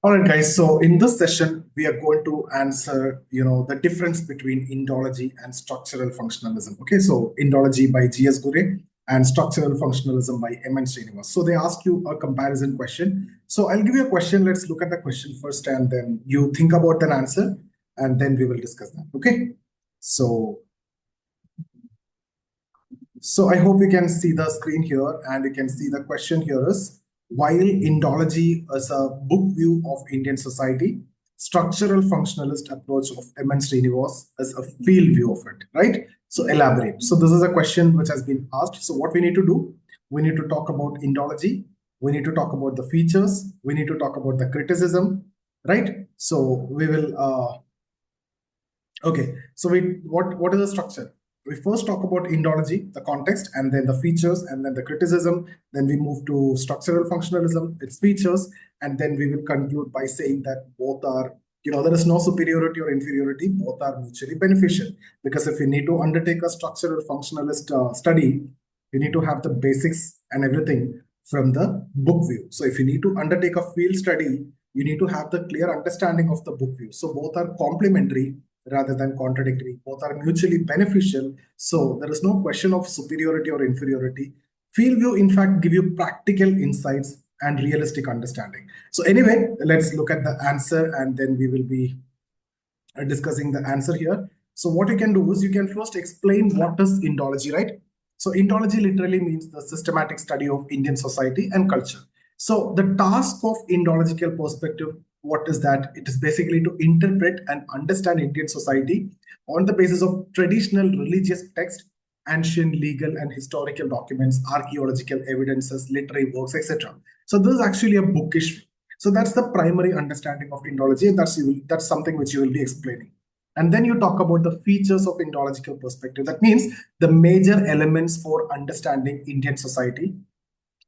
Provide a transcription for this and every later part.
All right, guys. So in this session, we are going to answer, the difference between Indology and structural functionalism. Okay, so Indology by GS Ghurye and structural functionalism by MN Srinivas. So they ask you a comparison question. So I'll give you a question. Let's look at the question first, and then you think about an answer, and then we will discuss that. Okay. So I hope you can see the screen here, and you can see the question here is, while Indology is a book view of Indian society, structural functionalist approach of MN Srinivas is a field view of it, right? So elaborate. So this is a question which has been asked. So what we need to do, we need to talk about Indology, we need to talk about the features, we need to talk about the criticism, right? So we will, okay, so what is the structure? We first talk about Indology, the context, and then the features, and then the criticism. Then we move to structural functionalism, its features, and then we will conclude by saying that both are, there is no superiority or inferiority, both are mutually beneficial. Because if you need to undertake a structural functionalist study, you need to have the basics and everything from the book view. So if you need to undertake a field study, you need to have the clear understanding of the book view. So both are complementary rather than contradictory. Both are mutually beneficial. So there is no question of superiority or inferiority. Field view, in fact, give you practical insights and realistic understanding. So anyway, let's look at the answer, and then we will be discussing the answer here. So what you can do is you can first explain what is Indology, right? So Indology literally means the systematic study of Indian society and culture. So the task of Indological perspective, what is that? It is basically to interpret and understand Indian society on the basis of traditional religious text, ancient legal and historical documents, archaeological evidences, literary works, etc. So this is actually a bookish. So that's the primary understanding of Indology, and that's something which you will be explaining. And then you talk about the features of Indological perspective. That means the major elements for understanding Indian society,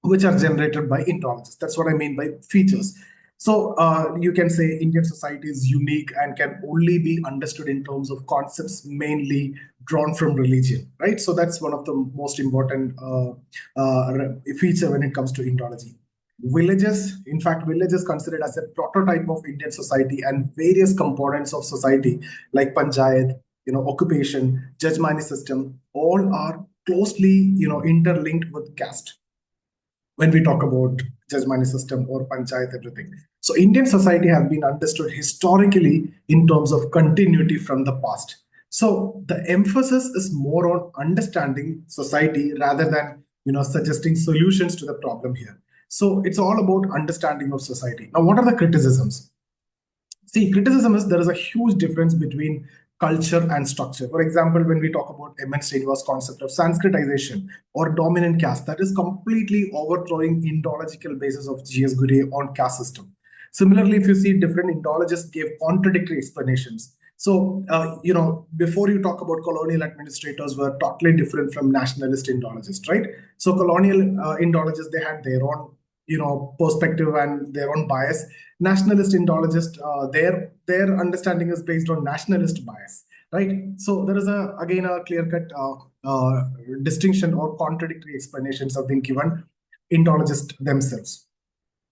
which are generated by Indologists. That's what I mean by features. So you can say Indian society is unique and can only be understood in terms of concepts mainly drawn from religion, right? So that's one of the most important feature when it comes to Indology. Villages, in fact, villages considered as a prototype of Indian society, and various components of society like panchayat, occupation, judgmani system, all are closely, interlinked with caste when we talk about judgmani system or panchayat, everything. So Indian society has been understood historically in terms of continuity from the past. So the emphasis is more on understanding society rather than suggesting solutions to the problem here. So it's all about understanding of society. Now, what are the criticisms? See, criticism is there is a huge difference between culture and structure. For example, when we talk about MN Srinivas' concept of Sanskritization or dominant caste, that is completely overthrowing Indological basis of GS Ghurye on caste system. Similarly, if you see different Indologists gave contradictory explanations. So, before you talk about colonial administrators were totally different from nationalist Indologists, right? So colonial Indologists, they had their own perspective and their own bias. Nationalist Indologist, their understanding is based on nationalist bias, right? So there is again a clear-cut distinction, or contradictory explanations have been given Indologists themselves.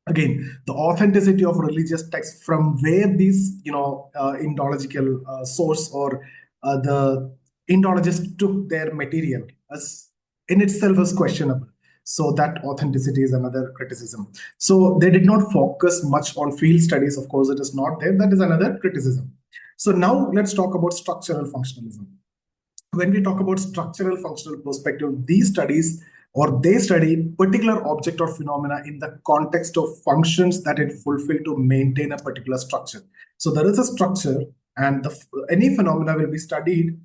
Again, the authenticity of religious texts, from where these Indological source or the Indologists took their material, as in itself is questionable. So that authenticity is another criticism. So they did not focus much on field studies. Of course, it is not there. That is another criticism. So now let's talk about structural functionalism. When we talk about structural functional perspective, these studies, or they study particular object or phenomena in the context of functions that it fulfill to maintain a particular structure. So there is a structure, and any phenomena will be studied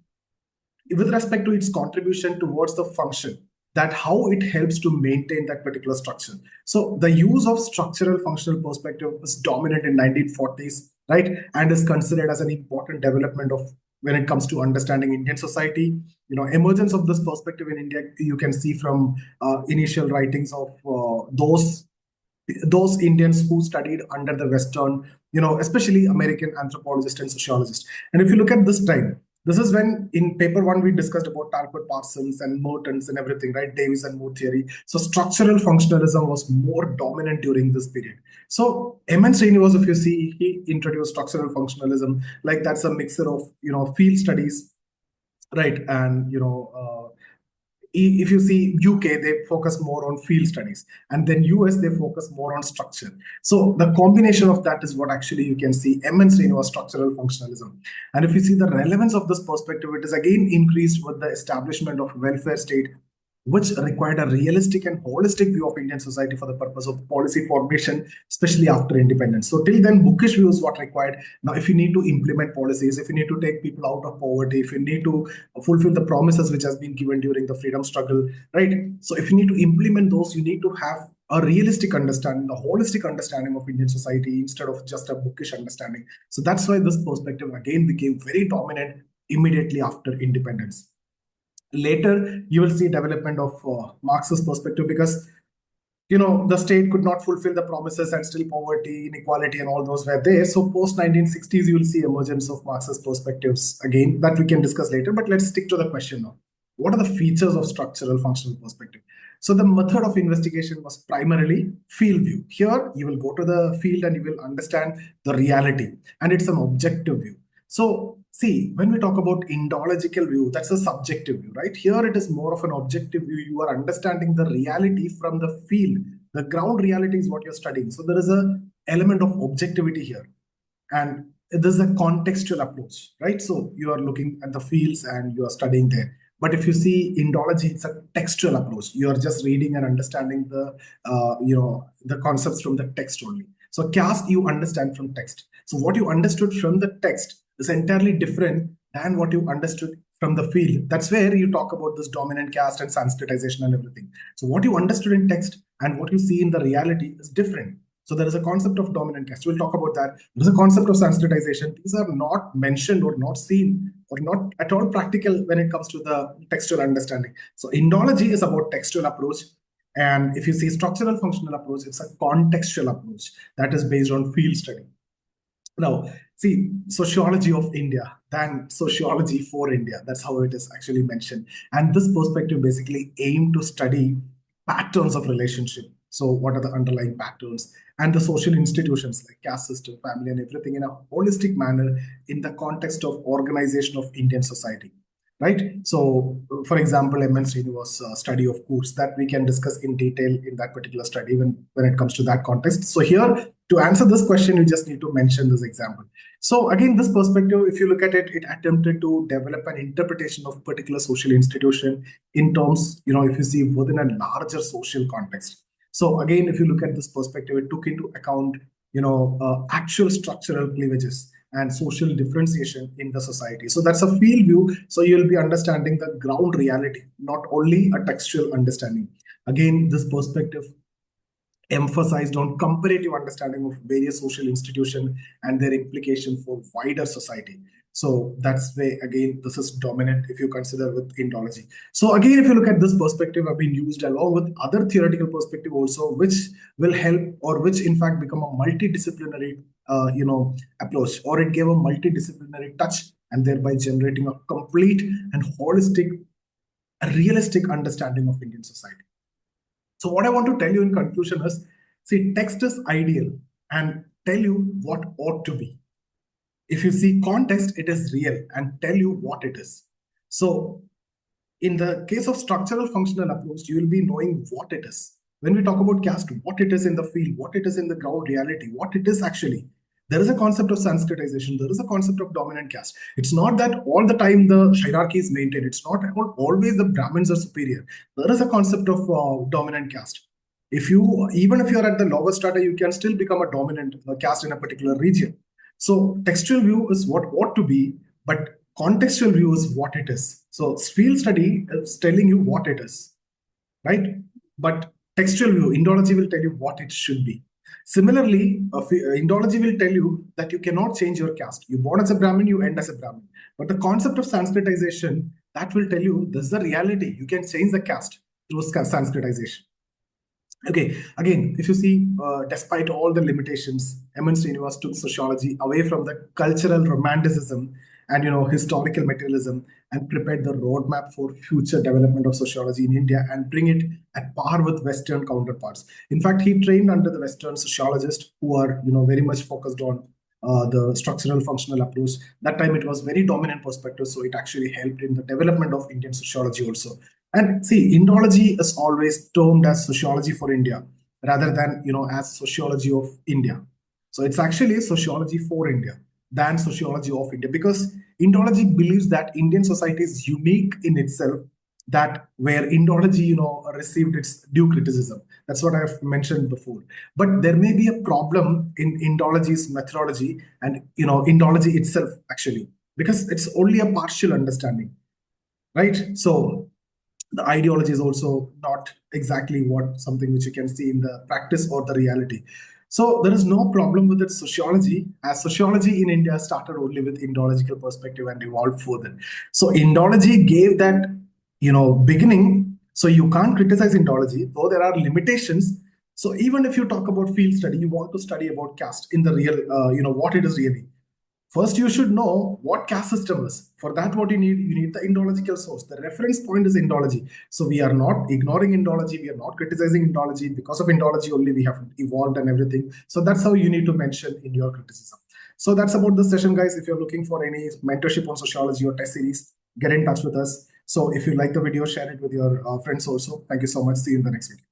with respect to its contribution towards the function, that how it helps to maintain that particular structure. So the use of structural functional perspective was dominant in 1940s, right? And is considered as an important development of when it comes to understanding Indian society. Emergence of this perspective in India, you can see from initial writings of those Indians who studied under the Western, especially American anthropologists and sociologists. And if you look at this time, This is when in paper one we discussed about Talcott Parsons and Mertens and everything, right? Davis and Moore theory. So structural functionalism was more dominant during this period. So MN Srinivas, if you see, he introduced structural functionalism. Like that's a mixture of field studies, right? And if you see UK, they focus more on field studies, and then US, they focus more on structure. So the combination of that is what actually you can see MN Srinivas structural functionalism. And if you see the relevance of this perspective, it is again increased with the establishment of welfare state, which required a realistic and holistic view of Indian society for the purpose of policy formation, especially after independence. So till then, bookish view is what required. Now, if you need to implement policies, if you need to take people out of poverty, if you need to fulfill the promises which has been given during the freedom struggle, right? So if you need to implement those, you need to have a realistic understanding, a holistic understanding of Indian society instead of just a bookish understanding. So that's why this perspective again became very dominant immediately after independence. Later, you will see development of Marxist perspective, because the state could not fulfill the promises and still poverty, inequality, and all those were there. So post 1960s, you will see emergence of Marxist perspectives again, that we can discuss later. But let's stick to the question now. What are the features of structural functional perspective? So the method of investigation was primarily field view. Here, you will go to the field and you will understand the reality, and it's an objective view. So see, when we talk about Indological view, that's a subjective view, right? Here it is more of an objective view. You are understanding the reality from the field. The ground reality is what you're studying. So there is an element of objectivity here. And this is a contextual approach, right? So you are looking at the fields and you are studying there. But if you see Indology, it's a textual approach. You are just reading and understanding the concepts from the text only. So caste you understand from text. So what you understood from the text is entirely different than what you understood from the field. That's where you talk about this dominant caste and Sanskritization and everything. So what you understood in text and what you see in the reality is different. So there is a concept of dominant caste. We'll talk about that. There is a concept of Sanskritization. These are not mentioned or not seen or not at all practical when it comes to the textual understanding. So Indology is about textual approach. And if you see structural functional approach, it's a contextual approach that is based on field study. Now, see, sociology of India, then sociology for India. That's how it is actually mentioned. And this perspective basically aimed to study patterns of relationship. So what are the underlying patterns and the social institutions like caste system, family, and everything in a holistic manner in the context of organization of Indian society, right? So, for example, MN Srinivas study of course that we can discuss in detail in that particular study when it comes to that context. So here, to answer this question, you just need to mention this example. So again, this perspective, if you look at it, it attempted to develop an interpretation of particular social institution in terms, if you see within a larger social context. So again, if you look at this perspective, it took into account, actual structural cleavages and social differentiation in the society. So that's a field view. So you'll be understanding the ground reality, not only a textual understanding. Again, this perspective emphasized on comparative understanding of various social institutions and their implication for wider society. So that's where, again, this is dominant if you consider with Indology. So again, if you look at this perspective, have been used along with other theoretical perspective also, which will help or which in fact become a multidisciplinary, approach, or it gave a multidisciplinary touch and thereby generating a complete and holistic, realistic understanding of Indian society. So what I want to tell you in conclusion is, see, text is ideal and tell you what ought to be. If you see context, it is real and tell you what it is. So in the case of structural functional approach, you will be knowing what it is. When we talk about caste, what it is in the field, what it is in the ground reality, what it is actually. There is a concept of Sanskritization. There is a concept of dominant caste. It's not that all the time the hierarchy is maintained. It's not always the Brahmins are superior. There is a concept of dominant caste. Even if you're at the lower strata, you can still become a dominant caste in a particular region. So textual view is what ought to be, but contextual view is what it is. So field study is telling you what it is, right? But textual view, Indology will tell you what it should be. Similarly, Indology will tell you that you cannot change your caste. You're born as a Brahmin, you end as a Brahmin. But the concept of Sanskritization, that will tell you this is the reality. You can change the caste through Sanskritization. Okay, again, if you see, despite all the limitations, MN Srinivas took sociology away from the cultural romanticism and historical materialism, and prepared the roadmap for future development of sociology in India and bring it at par with Western counterparts. In fact, he trained under the Western sociologists who are very much focused on the structural functional approach. That time it was very dominant perspective, so it actually helped in the development of Indian sociology also. And see, Indology is always termed as sociology for India rather than as sociology of India. So it's actually sociology for India than sociology of India, because Indology believes that Indian society is unique in itself, that where Indology received its due criticism. That's what I've mentioned before. But there may be a problem in Indology's methodology and Indology itself actually, because it's only a partial understanding, right? So the ideology is also not exactly something which you can see in the practice or the reality. So there is no problem with its sociology, as sociology in India started only with Indological perspective and evolved further. So Indology gave that beginning. So you can't criticize Indology, though there are limitations. So even if you talk about field study, you want to study about caste in the real, what it is really. First, you should know what caste system is. For that, what you need the Indological source. The reference point is Indology. So we are not ignoring Indology. We are not criticizing Indology. Because of Indology only, we have evolved and everything. So that's how you need to mention in your criticism. So that's about this session, guys. If you're looking for any mentorship on sociology or test series, get in touch with us. So if you like the video, share it with your friends also. Thank you so much. See you in the next video.